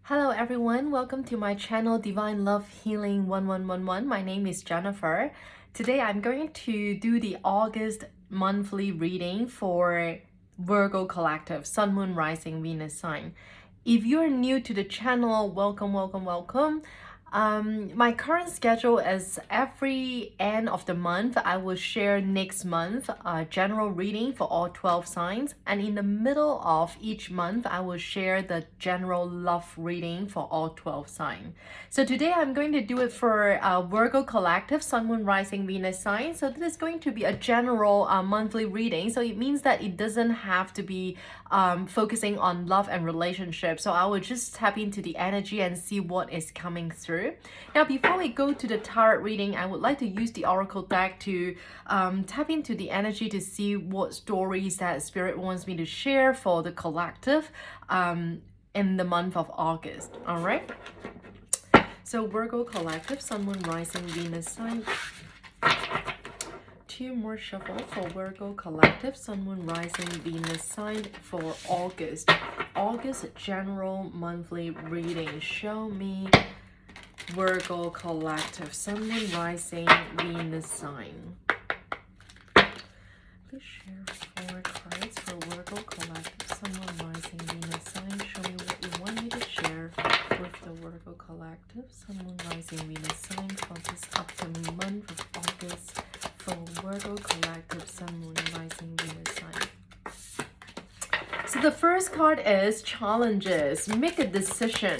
Hello everyone, welcome to my channel Divine Love Healing 1111. My name is Jennifer. Today I'm going to do the August monthly reading for Virgo Collective, Sun, Moon, Rising, Venus sign. If you're new to the channel, welcome. My current schedule is every end of the month I will share next month a general reading for all 12 signs, and in the middle of each month I will share the general love reading for all 12 signs. So today I'm going to do it for Virgo Collective, Sun, Moon, Rising, Venus sign. So this is going to be a general monthly reading, so it means that it doesn't have to be focusing on love and relationships. So I will just tap into the energy and see what is coming through. Now, before we go to the tarot reading, I would like to use the oracle deck to tap into the energy to see what stories that Spirit wants me to share for the collective in the month of August. All right. So Virgo Collective, Sun, Moon, Rising, Venus sign. Two more shuffle for Virgo Collective, Sun, Moon, Rising, Venus sign for August. August general monthly reading. Show me Virgo Collective, Sun, Moon, Rising, Venus sign. Please share 4 cards for Virgo Collective, Sun, Moon, Rising, Venus sign. Show me what you want me to share with the Virgo Collective, Sun, Moon, Rising, Venus sign for this upcoming month of August for Virgo Collective, Sun, Moon, Rising, Venus sign. So the first card is challenges. Make a decision.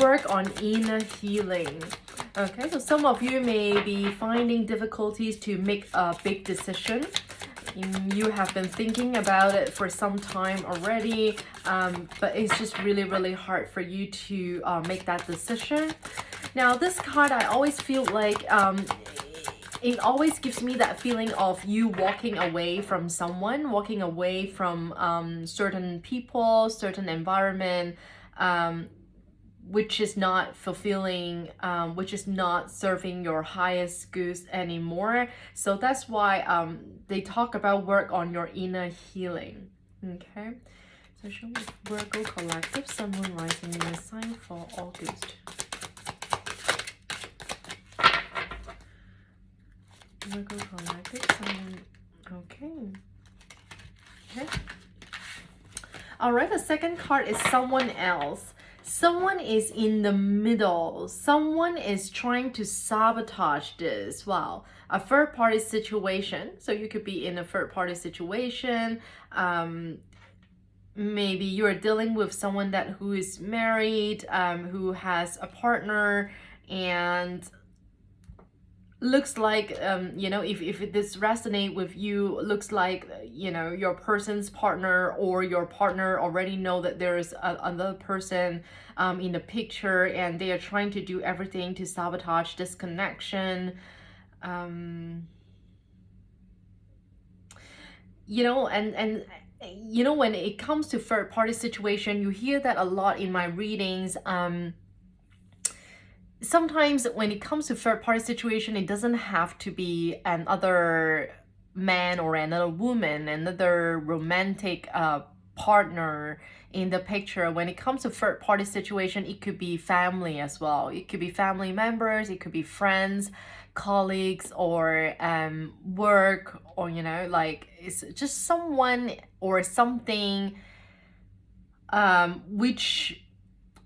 Work on inner healing. Okay, so some of you may be finding difficulties to make a big decision. You have been thinking about it for some time already, but it's just really hard for you to make that decision. Now, this card, I always feel like it always gives me that feeling of you walking away from someone, walking away from certain people, certain environment, which is not fulfilling, which is not serving your highest goods anymore. So that's why they talk about work on your inner healing. Okay, so show me Virgo Collective, Sun, Moon, Rising, Venus sign for August. Virgo Collective, Sun, Moon. Okay. All right, the second card is someone else. Someone is in the middle. Someone is trying to sabotage this. Wow, a third party situation. So you could be in a third party situation. Maybe you're dealing with someone who is married, who has a partner, and looks like if this resonate with you, looks like your person's partner or your partner already know that there is another person in the picture, and they are trying to do everything to sabotage this connection. And when it comes to third party situation, you hear that a lot in my readings. Sometimes when it comes to third party situation, it doesn't have to be another man or another woman, another romantic partner in the picture. When it comes to third party situation, it could be family as well. It could be family members, it could be friends, colleagues, or work, or like it's just someone or something which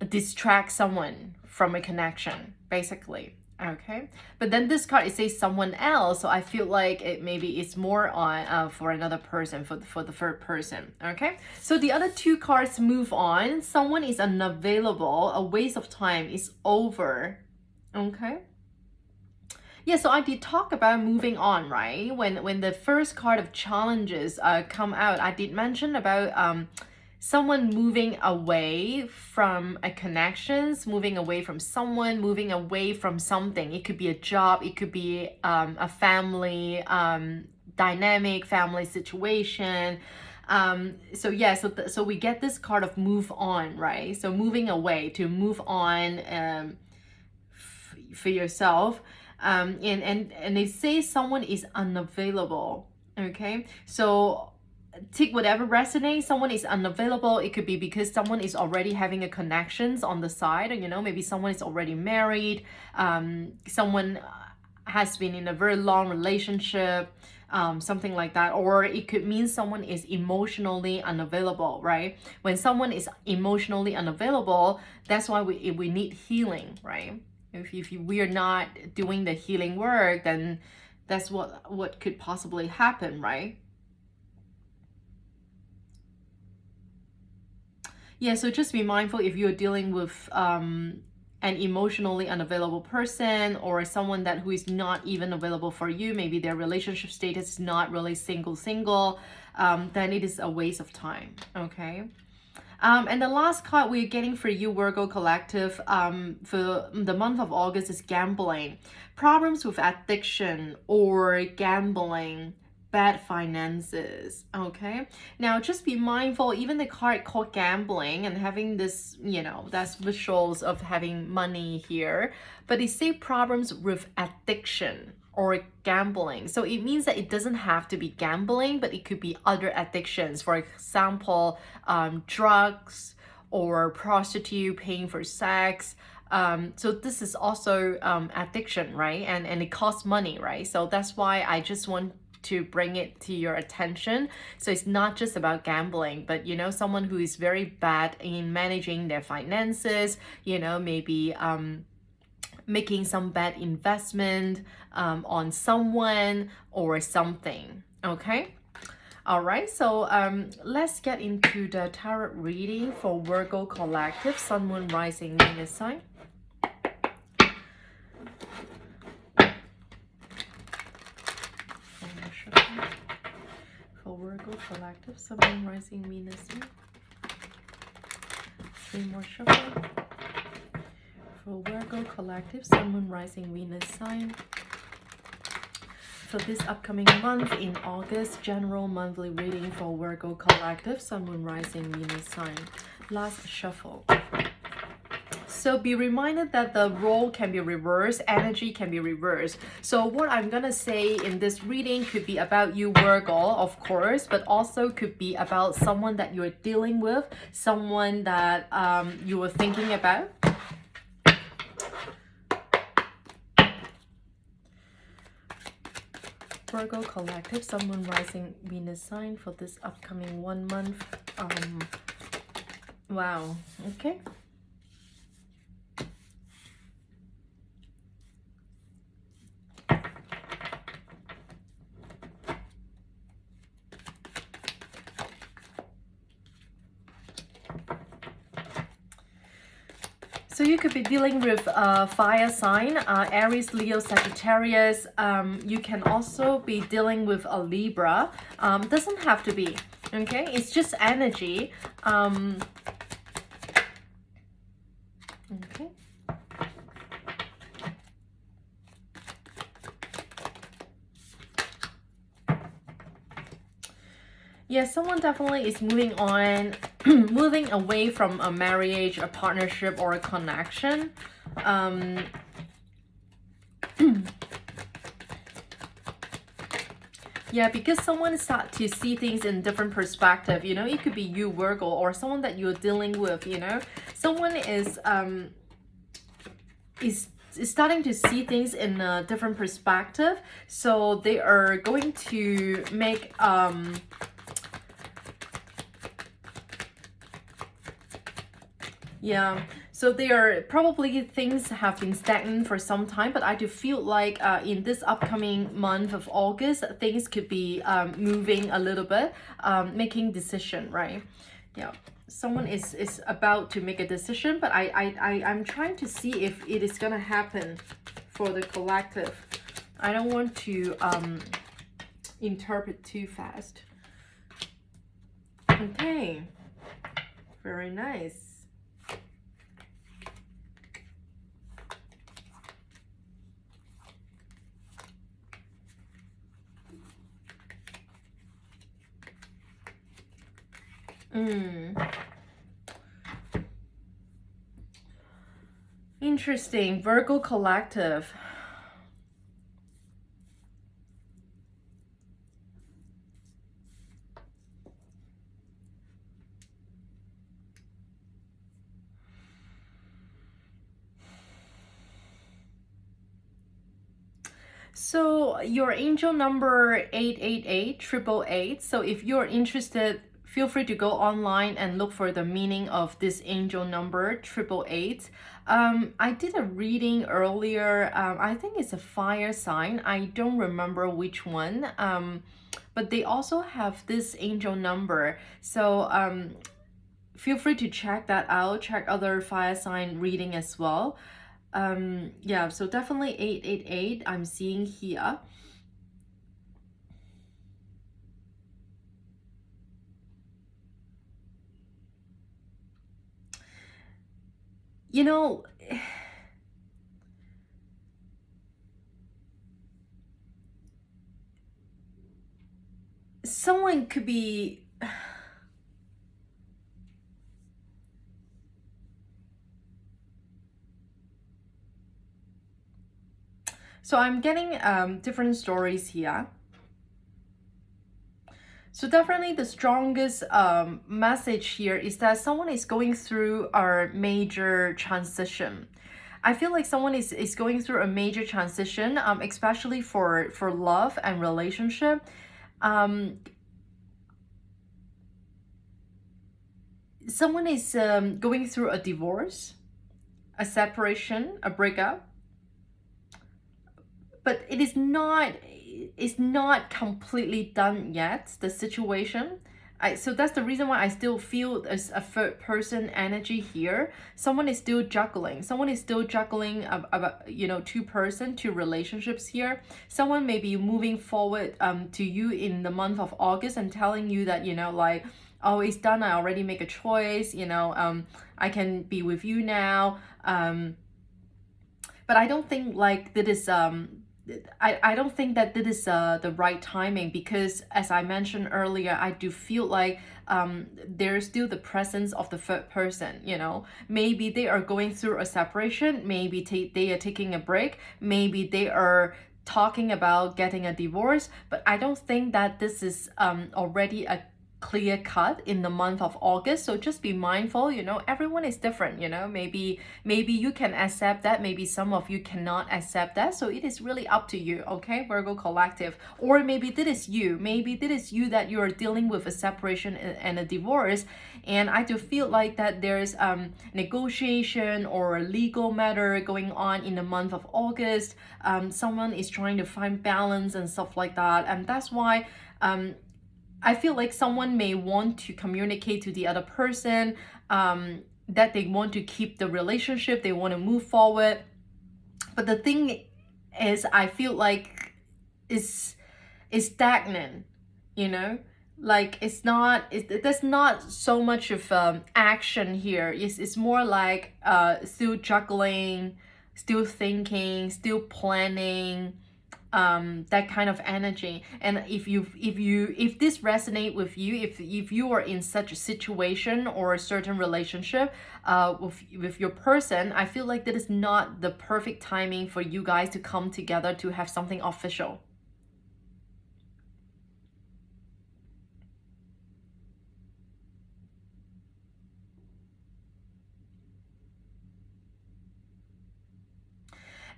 distracts someone from a connection, basically. Okay, but then this card, it says someone else, so I feel like maybe it's more on for another person, for the third person. Okay, so the other 2 cards move on. Someone is unavailable, a waste of time, is over. Okay, yeah, so I did talk about moving on, right? When the first card of challenges come out, I did mention about someone moving away from a connections, moving away from someone, moving away from something. It could be a job, it could be a family dynamic, family situation. So we get this card of move on, right? So moving away, to move on for yourself. And they say someone is unavailable. Okay, so take whatever resonates. Someone is unavailable. It could be because someone is already having a connections on the side, or maybe someone is already married. Someone has been in a very long relationship, something like that. Or it could mean someone is emotionally unavailable, right? When someone is emotionally unavailable, that's why we need healing, right? If we are not doing the healing work, then that's what could possibly happen, right? Yeah, so just be mindful if you're dealing with an emotionally unavailable person, or someone who is not even available for you. Maybe their relationship status is not really single, then it is a waste of time, okay? And the last card we're getting for you, Virgo Collective, for the month of August is gambling. Problems with addiction or gambling, bad finances, okay? Now, just be mindful, even the card called gambling and having this, that's visuals of having money here, but it say problems with addiction or gambling. So it means that it doesn't have to be gambling, but it could be other addictions. For example, drugs or prostitute, paying for sex. So this is also addiction, right? And it costs money, right? So that's why I just want to bring it to your attention. So it's not just about gambling, but someone who is very bad in managing their finances, maybe making some bad investment on someone or something, okay? All right, so let's get into the tarot reading for Virgo Collective, Sun, Moon, Rising, Venus sign. For Virgo Collective, Sun, Moon, Rising, Venus sign. 3 more shuffle. For Virgo Collective, Sun, Moon, Rising, Venus sign. For this upcoming month in August, general monthly reading for Virgo Collective, Sun, Moon, Rising, Venus sign. Last shuffle. So be reminded that the role can be reversed, energy can be reversed. So what I'm gonna say in this reading could be about you, Virgo, of course, but also could be about someone that you're dealing with, someone that you were thinking about. Virgo Collective, Sun, Moon, Rising, Venus sign for this upcoming 1 month. Wow, okay. So you could be dealing with fire sign, Aries, Leo, Sagittarius. You can also be dealing with a Libra. Doesn't have to be, okay? It's just energy. Okay. Yeah, someone definitely is moving on, moving away from a marriage, a partnership, or a connection. Yeah, because someone start to see things in different perspective. It could be you, Virgo, or someone that you're dealing with. Someone is starting to see things in a different perspective. So they are going to make yeah, so things have been stagnant for some time, but I do feel like in this upcoming month of August, things could be moving a little bit, making decision, right? Yeah, someone is about to make a decision, but I'm trying to see if it is gonna happen for the collective. I don't want to interpret too fast. Okay, very nice. Interesting. Virgo Collective. So your angel number 888 So if you're interested, feel free to go online and look for the meaning of this angel number 888. I did a reading earlier. I think it's a fire sign. I don't remember which one. But they also have this angel number. So feel free to check that out. Check other fire sign reading as well. Yeah, so definitely 888 I'm seeing here. You know, someone could be, so I'm getting different stories here. So definitely the strongest message here is that someone is going through a major transition. I feel like someone is going through a major transition, especially for love and relationship. Someone is going through a divorce, a separation, a breakup, but it's not completely done yet, the situation. So that's the reason why I still feel there's a third person energy here. Someone is still juggling. Someone is still juggling about, two relationships here. Someone may be moving forward to you in the month of August and telling you that, like, oh, it's done. I already make a choice. I can be with you now. But I don't think like that is I don't think that this is the right timing, because as I mentioned earlier, I do feel like there's still the presence of the third person. Maybe they are going through a separation, maybe they are taking a break, maybe they are talking about getting a divorce, but I don't think that this is already a clear cut in the month of August. So just be mindful, everyone is different. Maybe you can accept that, maybe some of you cannot accept that. So it is really up to you, okay, Virgo collective. Or maybe that is you that you are dealing with a separation and a divorce, and I do feel like that there's negotiation or a legal matter going on in the month of August. Someone is trying to find balance and stuff like that, and that's why I feel like someone may want to communicate to the other person that they want to keep the relationship, they want to move forward. But the thing is, I feel like it's stagnant, you know? Like there's not so much of action here. It's more like still juggling, still thinking, still planning, that kind of energy. And if this resonate with you, if you are in such a situation or a certain relationship with your person, I feel like that is not the perfect timing for you guys to come together to have something official.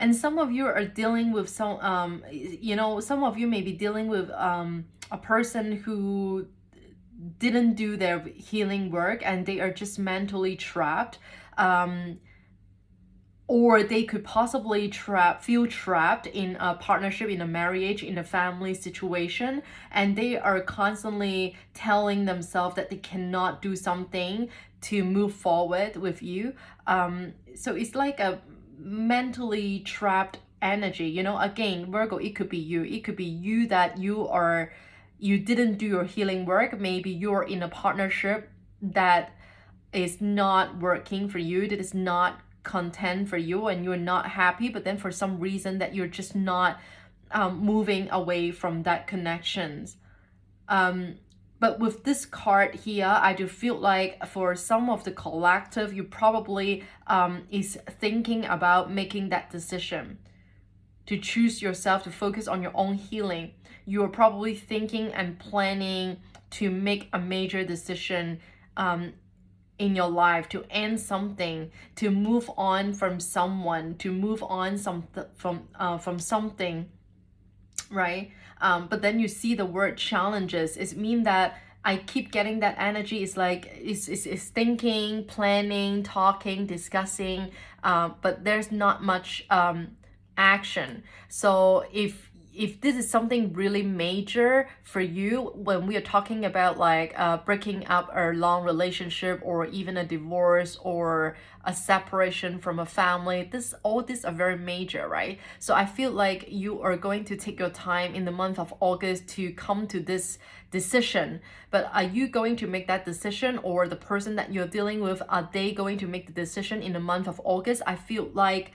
And some of you are dealing with some of you may be dealing with a person who didn't do their healing work and they are just mentally trapped, or they could possibly feel trapped in a partnership, in a marriage, in a family situation, and they are constantly telling themselves that they cannot do something to move forward with you. So it's like a mentally trapped energy. Again, Virgo, it could be you that you didn't do your healing work. Maybe you're in a partnership that is not working for you, that is not content for you, and you're not happy, but then for some reason that you're just not moving away from that connections. But with this card here, I do feel like for some of the collective, you probably is thinking about making that decision to choose yourself, to focus on your own healing. You're probably thinking and planning to make a major decision in your life, to end something, to move on from someone, to move on from something. right? But then you see the word challenges, it means that I keep getting that energy. It's like it's thinking, planning, talking, discussing, but there's not much action. So if this is something really major for you, when we are talking about like breaking up a long relationship or even a divorce or a separation from a family, all this are very major, right? So I feel like you are going to take your time in the month of August to come to this decision. But are you going to make that decision, or the person that you're dealing with, are they going to make the decision in the month of August? I feel like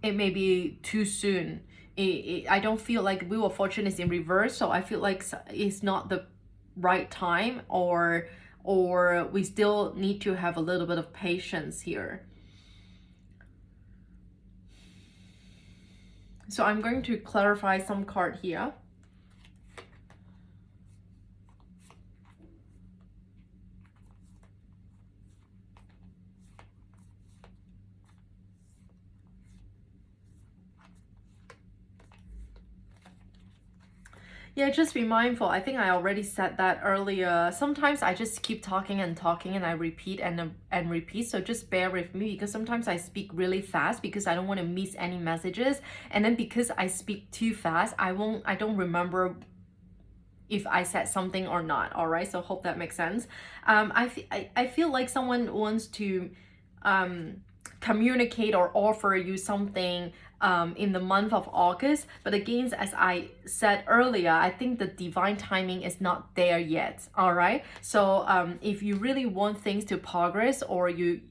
it may be too soon. I don't feel like Wheel of Fortune is in reverse, so I feel like it's not the right time, or we still need to have a little bit of patience here. So I'm going to clarify some card here. Yeah, just be mindful. I think I already said that earlier. Sometimes I just keep talking and talking and I repeat and repeat. So just bear with me, because sometimes I speak really fast because I don't want to miss any messages. And then because I speak too fast, I don't remember if I said something or not. All right. So hope that makes sense. I feel like someone wants to communicate or offer you something in the month of August. But again, as I said earlier, I think the divine timing is not there yet. All right. So if you really want things to progress, or you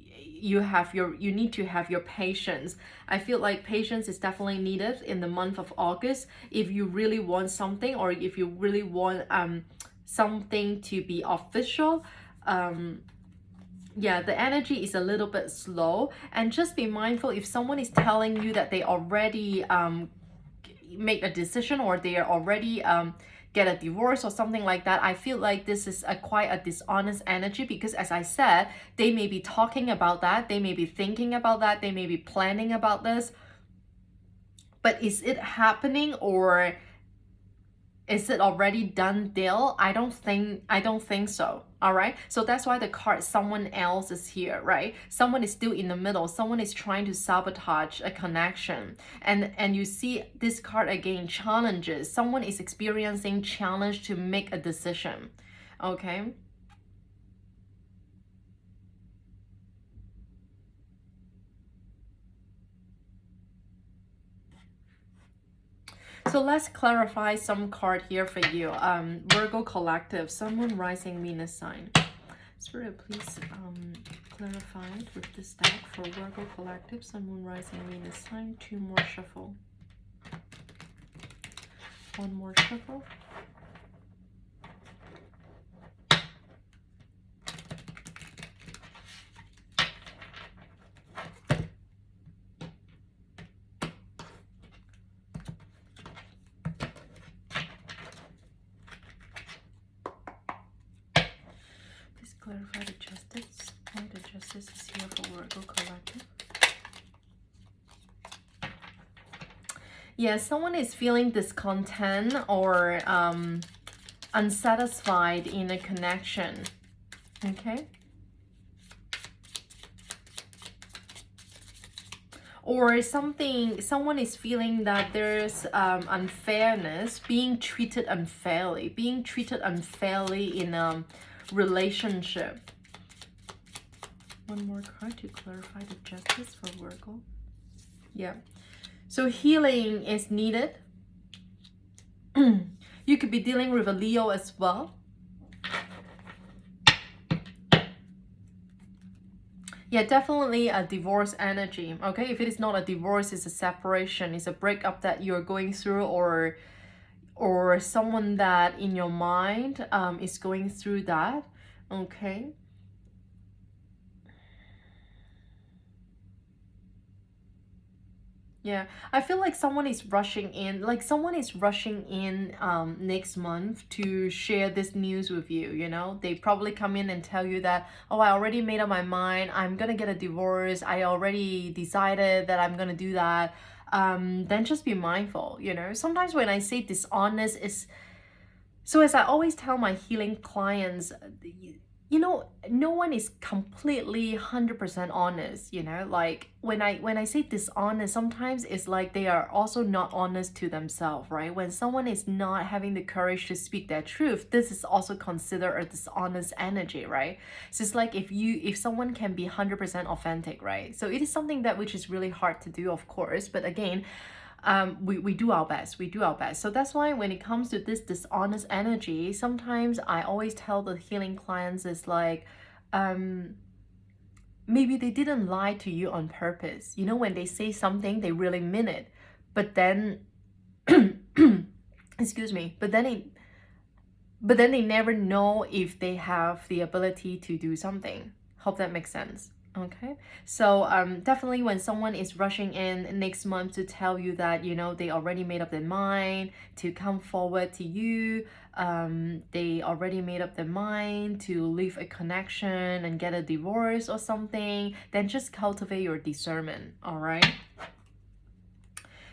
need to have your patience. I feel like patience is definitely needed in the month of August if you really want something, or if you really want something to be official. Yeah, the energy is a little bit slow, and just be mindful if someone is telling you that they already make a decision, or they are already get a divorce or something like that. I feel like this is quite a dishonest energy, because as I said, they may be talking about that, they may be thinking about that, they may be planning about this, but is it happening, or is it already done deal? I don't think so. All right. So that's why the card someone else is here, right? Someone is still in the middle. Someone is trying to sabotage a connection. And you see this card again, challenges. Someone is experiencing challenge to make a decision. Okay. So let's clarify some card here for you. Virgo collective, someone rising Venus sign. Spirit, please clarify it with this deck for Virgo collective, someone rising Venus sign. 2 more shuffle. 1 more shuffle. Clarify the justice. Why the justice is here for Virgo collective. Yeah, someone is feeling discontent or unsatisfied in a connection. Okay. Or someone is feeling that there's unfairness, being treated unfairly in a relationship. 1 more card to clarify the justice for Virgo. Yeah. So healing is needed. You could be dealing with a Leo as well. Yeah, definitely a divorce energy. Okay, if it is not a divorce, it's a separation, it's a breakup that you're going through, or someone that in your mind is going through that. Okay. Yeah, I feel like someone is rushing in, next month to share this news with you, you know? They probably come in and tell you that, oh, I already made up my mind, I'm gonna get a divorce, I already decided that I'm gonna do that. then just be mindful, you know. Sometimes when I say dishonest is, so as I always tell my healing clients, you know, no one is completely 100% honest, you know. Like when I say dishonest, sometimes it's like they are also not honest to themselves, right? When someone is not having the courage to speak their truth, this is also considered a dishonest energy, right? So it's like if someone can be 100% authentic, right? So it is something that which is really hard to do, of course, but again, we do our best. We do our best. So that's why when it comes to this dishonest energy, sometimes I always tell the healing clients is like, maybe they didn't lie to you on purpose. You know, when they say something, they really mean it. But then, excuse me, but then they never know if they have the ability to do something. Hope that makes sense. Okay, so definitely when someone is rushing in next month to tell you that, you know, they already made up their mind to come forward to you, they already made up their mind to leave a connection and get a divorce or something, then just cultivate your discernment. All right,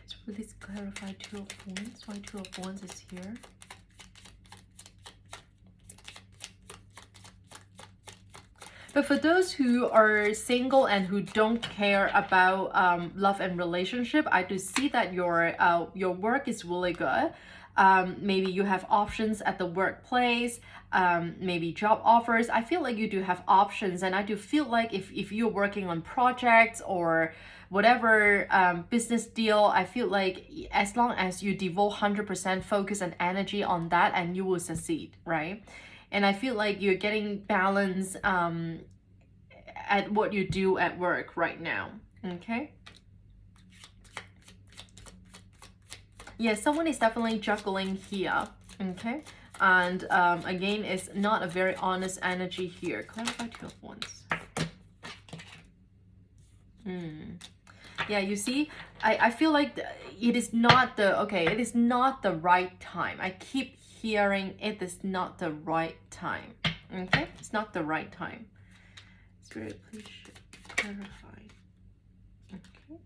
so let's clarify Two of Wands. Why Two of Wands is here? But for those who are single and who don't care about love and relationship, I do see that your work is really good. Maybe you have options at the workplace, maybe job offers. I feel like you do have options, and I do feel like if you're working on projects or whatever business deal, I feel like as long as you devote 100% focus and energy on that, and you will succeed, right? And I feel like you're getting balance at what you do at work right now. Okay. Yeah, someone is definitely juggling here. Okay. And again, it's not a very honest energy here. Clarify Two of Wands. Yeah, you see, I feel like it is not the, okay, it is not the right time. I keep hearing it is not the right time. Okay, it's not the right time. Spirit, please clarify. Okay.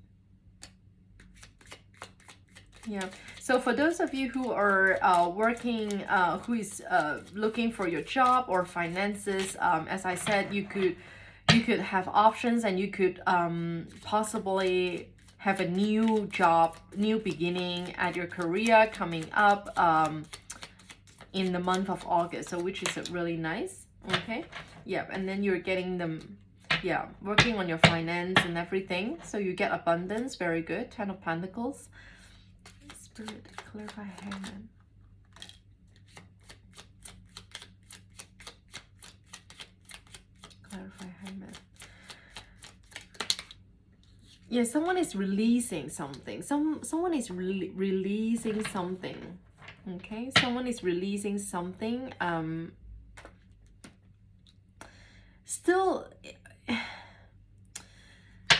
Yeah, so for those of you who are working, who is looking for your job or finances, as I said, you could have options, and you could possibly have a new job, new beginning at your career coming up in the month of August, so which is really nice. Okay, yeah, and then you're getting them, yeah, working on your finance and everything, so you get abundance. Very good. 10 of Pentacles. Spirit, clarify Hangman. Clarify Hangman. Yeah, someone is releasing something. Someone is releasing something. Okay, someone is releasing something. Still,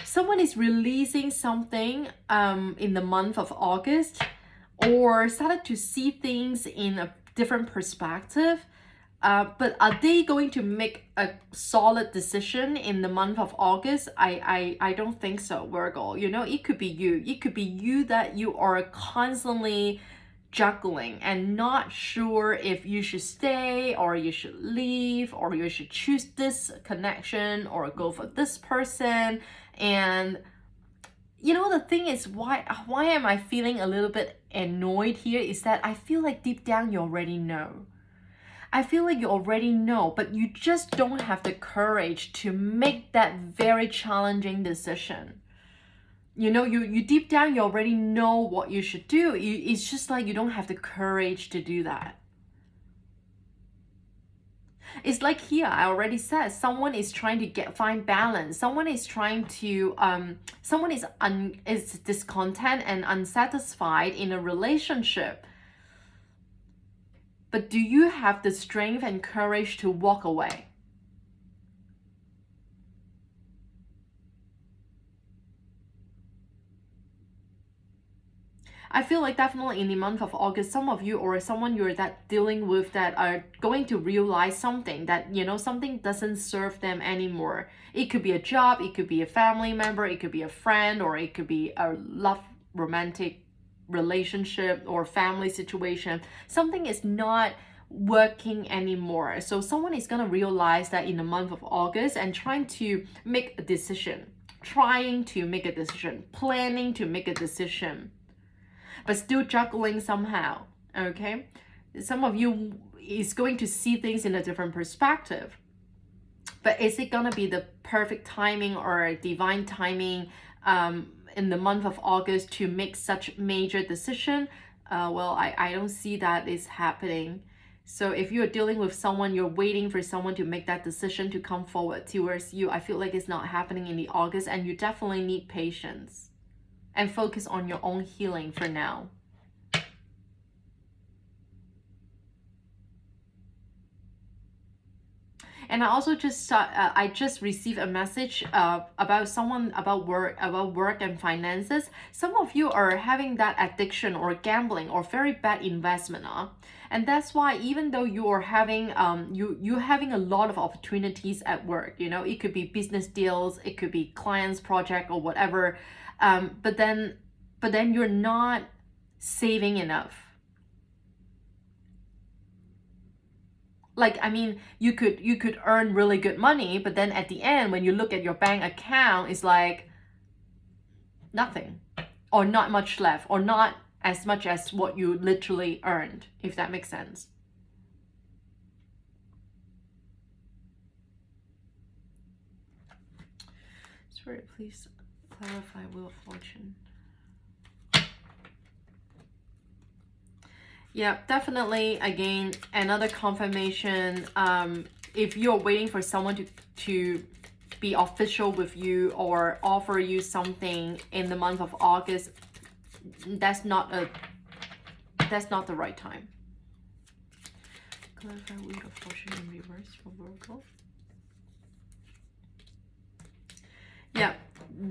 someone is releasing something in the month of August, or started to see things in a different perspective. But are they going to make a solid decision in the month of August? I don't think so, Virgo. You know, it could be you. It could be you that you are constantly juggling and not sure if you should stay or you should leave, or you should choose this connection or go for this person. And you know, the thing is, why am I feeling a little bit annoyed here is that I feel like deep down you already know. I feel like you already know, but you just don't have the courage to make that very challenging decision. You know, you deep down, you already know what you should do. It's just like you don't have the courage to do that. It's like here, I already said, someone is trying to find balance. Someone is trying to, someone is discontent and unsatisfied in a relationship. But do you have the strength and courage to walk away? I feel like definitely in the month of August, some of you or someone you're that dealing with that are going to realize something that, you know, something doesn't serve them anymore. It could be a job, it could be a family member, it could be a friend, or it could be a love romantic relationship or family situation, something is not working anymore. So someone is going to realize that in the month of August and trying to make a decision, planning to make a decision, but still juggling somehow. Okay, some of you is going to see things in a different perspective, but is it gonna be the perfect timing or divine timing in the month of August to make such major decision? Well, I don't see that is happening. So if you're dealing with someone, you're waiting for someone to make that decision to come forward towards you, I feel like it's not happening in the August, and you definitely need patience and focus on your own healing for now. And I also just I just received a message about someone about work and finances. Some of you are having that addiction or gambling or very bad investment, and that's why even though you are having you having a lot of opportunities at work, you know, it could be business deals, it could be clients project or whatever, but then you're not saving enough. Like, I mean, you could earn really good money, but then at the end when you look at your bank account, it's like nothing, or not much left, or not as much as what you literally earned, if that makes sense. Sorry, please clarify Wheel of Fortune. Yeah, definitely. Again, another confirmation. If you're waiting for someone to be official with you or offer you something in the month of August, that's not the right time. Clarify Wheel of Fortune in reverse for Virgo. Yeah,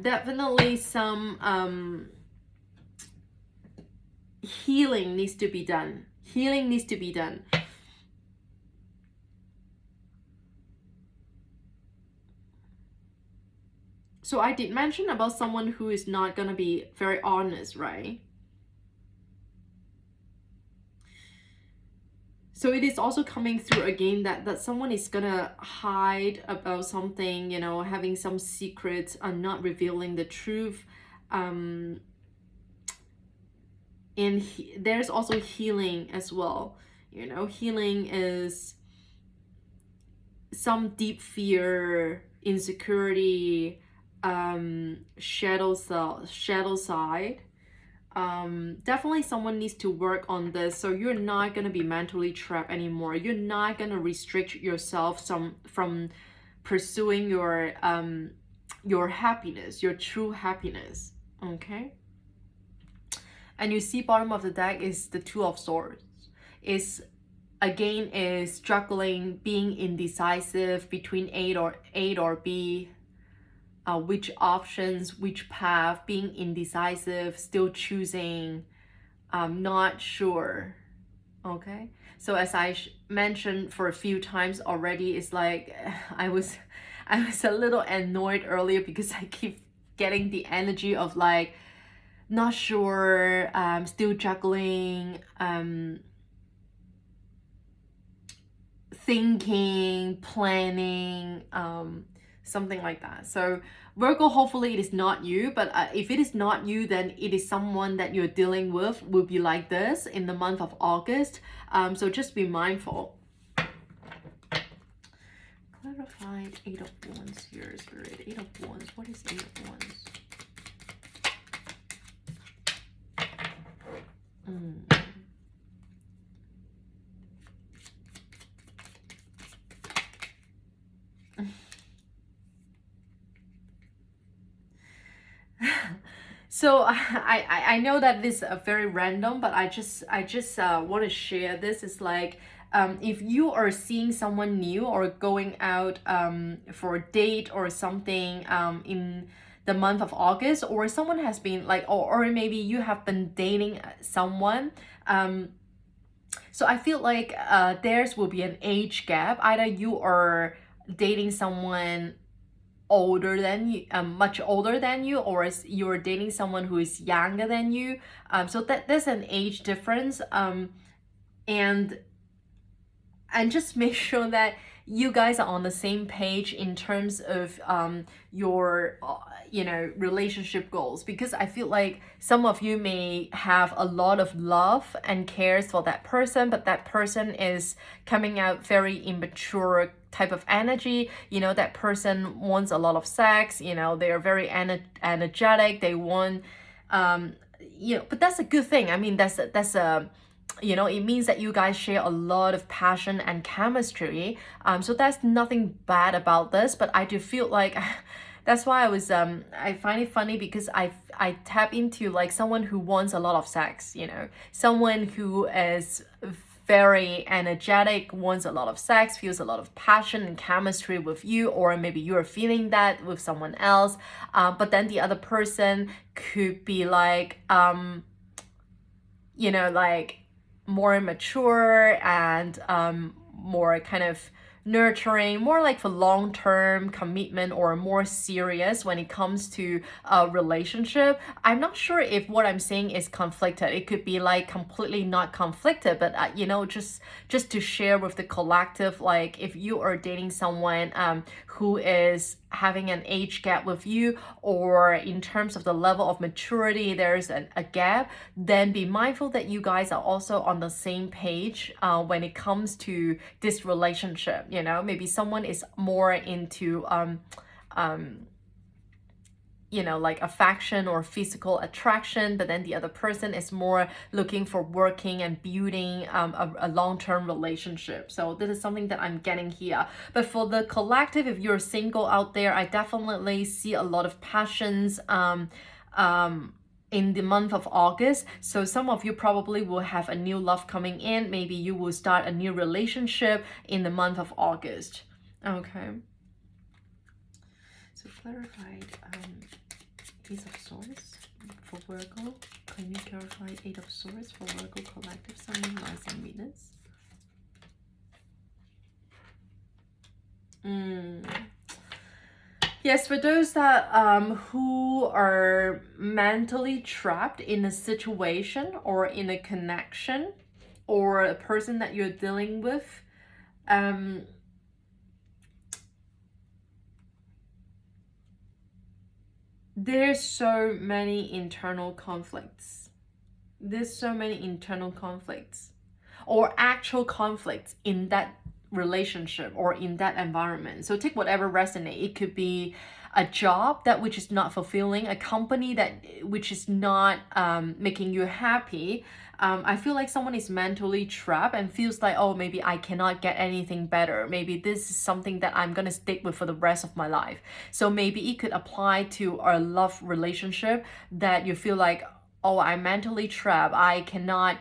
definitely some healing needs to be done. Healing needs to be done. So I did mention about someone who is not gonna be very honest, right? So it is also coming through again that someone is gonna hide about something, you know, having some secrets and not revealing the truth. And there's also healing as well. You know, healing is some deep fear, insecurity, shadow side. Definitely someone needs to work on this, so you're not going to be mentally trapped anymore. You're not going to restrict yourself from pursuing your happiness, your true happiness. Okay, and you see bottom of the deck is the Two of Swords. Is again is struggling, being indecisive between A or B, which options, which path, being indecisive, still choosing, not sure. Okay, so as I mentioned for a few times already, it's like I was a little annoyed earlier because I keep getting the energy of like not sure, still juggling, thinking, planning, something like that. So Virgo, hopefully it is not you, but if it is not you, then it is someone that you're dealing with will be like this in the month of August. So just be mindful. Clarified Eight of Wands here, Spirit. Eight of Wands. What is Eight of Wands? So I know that this is very random, but I just want to share this. Is like if you are seeing someone new or going out for a date or something in the month of August, or someone has been like, or maybe you have been dating someone, so I feel like theirs will be an age gap. Either you are dating someone older than you, much older than you, or you're dating someone who is younger than you. So that there's an age difference. And just make sure that you guys are on the same page in terms of your relationship goals, because I feel like some of you may have a lot of love and cares for that person, but that person is coming out very immature type of energy. That person wants a lot of sex, they're very energetic, they want but that's a good thing. I mean, that's a it means that you guys share a lot of passion and chemistry. So that's nothing bad about this, but I do feel like that's why I find it funny, because I tap into like someone who wants a lot of sex, someone who is very energetic, wants a lot of sex, feels a lot of passion and chemistry with you, or maybe you're feeling that with someone else. But then the other person could be like, like more mature and more kind of nurturing, more like for long-term commitment, or more serious when it comes to a relationship. I'm not sure if what I'm saying is conflicted. It could be like completely not conflicted, but just to share with the collective, like if you are dating someone who is having an age gap with you, or in terms of the level of maturity there's a gap, then be mindful that you guys are also on the same page when it comes to this relationship. Maybe someone is more into like affection or physical attraction, but then the other person is more looking for working and building a long-term relationship. So this is something that I'm getting here. But for the collective, if you're single out there, I definitely see a lot of passions in the month of August. So some of you probably will have a new love coming in. Maybe you will start a new relationship in the month of August. Okay. So clarified Ace of Swords for Virgo. Can you clarify Eight of Swords for Virgo collective, Sun, Rising, Venus? Yes, for those that who are mentally trapped in a situation or in a connection or a person that you're dealing with, there's so many internal conflicts. Or actual conflicts in that relationship or in that environment. So take whatever resonate. It could be a job that which is not fulfilling, a company that which is not making you happy. I feel like someone is mentally trapped and feels like, oh, maybe I cannot get anything better. Maybe this is something that I'm gonna stick with for the rest of my life. So maybe it could apply to a love relationship that you feel like, oh, I'm mentally trapped. I cannot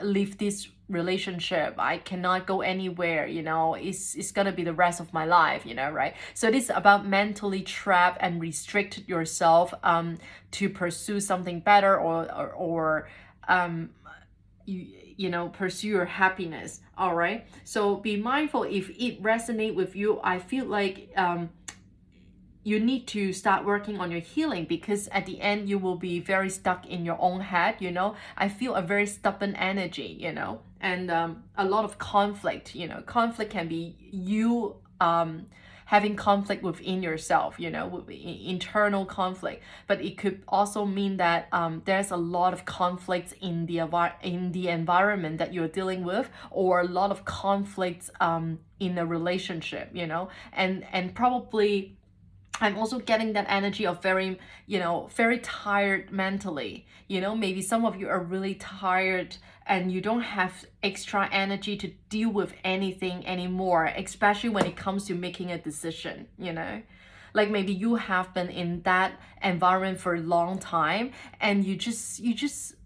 leave this relationship. I cannot go anywhere, it's gonna be the rest of my life, right? So it is about mentally trapped and restrict yourself to pursue something better, or pursue your happiness. All right, so be mindful if it resonates with you. I feel like you need to start working on your healing, because at the end you will be very stuck in your own head. I feel a very stubborn energy, and a lot of conflict. Conflict can be you having conflict within yourself, with internal conflict, but it could also mean that there's a lot of conflicts in the environment that you're dealing with, or a lot of conflicts in a relationship, and probably I'm also getting that energy of very tired mentally. Maybe some of you are really tired and you don't have extra energy to deal with anything anymore, especially when it comes to making a decision, Like maybe you have been in that environment for a long time and you're just used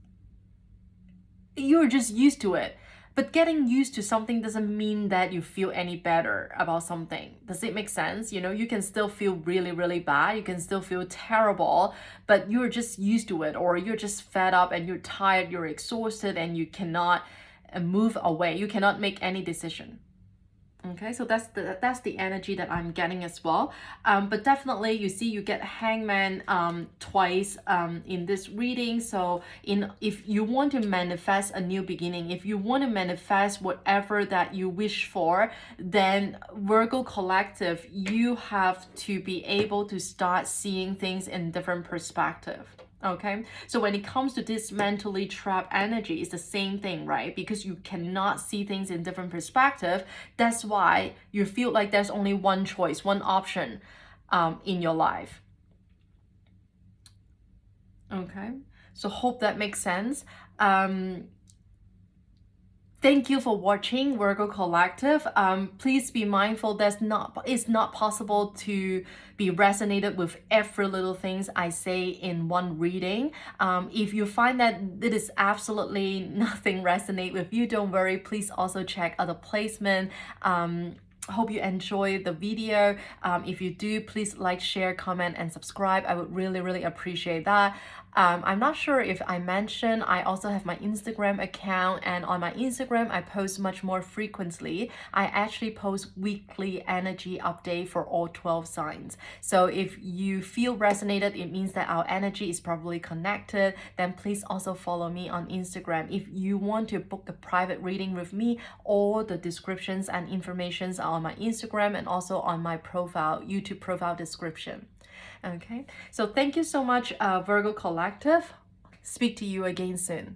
to it. But getting used to something doesn't mean that you feel any better about something. Does it make sense? You can still feel really, really bad. You can still feel terrible, but you're just used to it, or you're just fed up and you're tired, you're exhausted, and you cannot move away. You cannot make any decision. Okay, so that's the energy that I'm getting as well. But definitely, you see, you get Hangman twice in this reading. So if you want to manifest a new beginning, if you want to manifest whatever that you wish for, then Virgo Collective, you have to be able to start seeing things in different perspective. Okay, so when it comes to this mentally trapped energy, it's the same thing, right? Because you cannot see things in different perspective. That's why you feel like there's only one choice, one option in your life. Okay, so hope that makes sense. Thank you for watching Virgo Collective. Please be mindful it's not possible to be resonated with every little things I say in one reading. If you find that it is absolutely nothing resonate with you, don't worry. Please also check other placement. Hope you enjoy the video. If you do, please like, share, comment, and subscribe. I would really appreciate that. I'm not sure if I mentioned, I also have my Instagram account, and on my Instagram, I post much more frequently. I actually post weekly energy update for all 12 signs. So if you feel resonated, it means that our energy is probably connected. Then please also follow me on Instagram. If you want to book a private reading with me, all the descriptions and informations are on my Instagram and also on my profile, YouTube profile description. Okay, so thank you so much, Virgo Collective. Speak to you again soon.